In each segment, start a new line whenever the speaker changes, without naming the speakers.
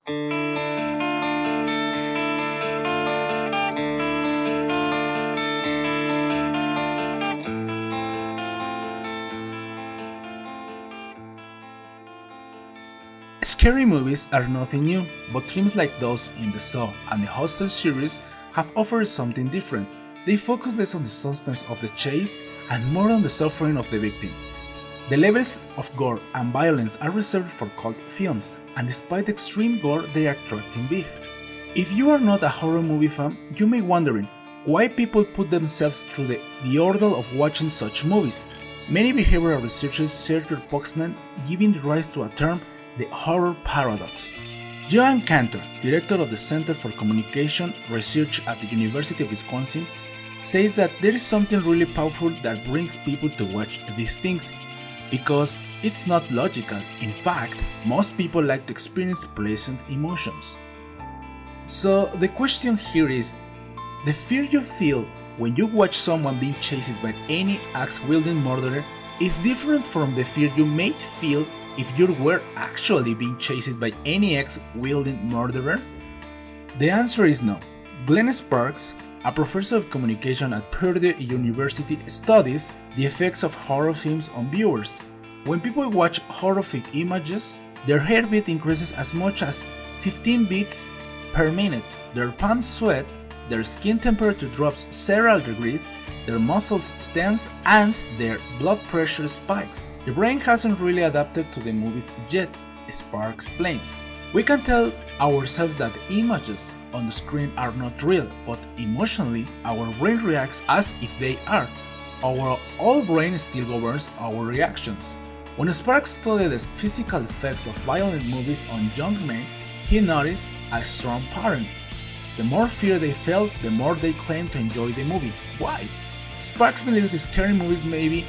Scary movies are nothing new, but films like those in the Saw and the Hostel series have offered something different. They focus less on the suspense of the chase and more on the suffering of the victim. The levels of gore and violence are reserved for cult films, and despite the extreme gore, they are attracting big. If you are not a horror movie fan, you may be wondering why people put themselves through the ordeal of watching such movies. Many behavioral researchers Sergio Poxman giving rise to a term, the horror paradox. Joan Cantor, director of the Center for Communication Research at the University of Wisconsin, says that there is something really powerful that brings people to watch these things, because it's not logical. In fact, most people like to experience pleasant emotions. So the question here is, the fear you feel when you watch someone being chased by any axe-wielding murderer is different from the fear you may feel if you were actually being chased by any axe-wielding murderer? The answer is no. Glenn Sparks, a professor of communication at Purdue University, studies the effects of horror films on viewers. When people watch horrific images, their heartbeat increases as much as 15 beats per minute, their palms sweat, their skin temperature drops several degrees, their muscles tense, and their blood pressure spikes. The brain hasn't really adapted to the movies yet, Sparks explains. We can tell ourselves that the images on the screen are not real, but emotionally our brain reacts as if they are. Our old brain still governs our reactions. When Sparks studied the physical effects of violent movies on young men, he noticed a strong pattern. The more fear they felt, the more they claimed to enjoy the movie. Why? Sparks believes scary movies may be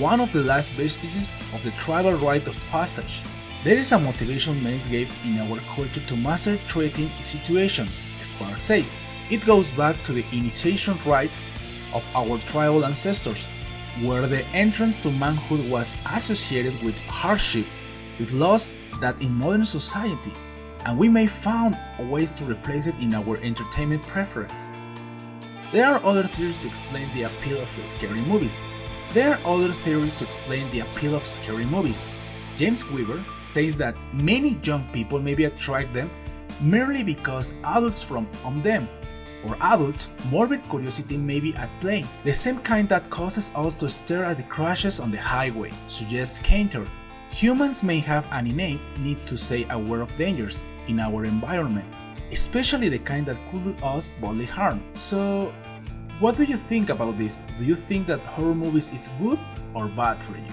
one of the last vestiges of the tribal rite of passage. There is a motivation men gave in our culture to master threatening situations, Sparks says. It goes back to the initiation rites of our tribal ancestors, where the entrance to manhood was associated with hardship, with loss that in modern society, and we may find ways to replace it in our entertainment preference. There are other theories to explain the appeal of scary movies. James Weaver says that many young people maybe attract them merely because adults frown on them. For adults, morbid curiosity may be at play, the same kind that causes us to stare at the crashes on the highway, suggests Cantor. Humans may have an innate need to stay aware of dangers in our environment, especially the kind that could do us bodily harm. So, what do you think about this? Do you think that horror movies is good or bad for you?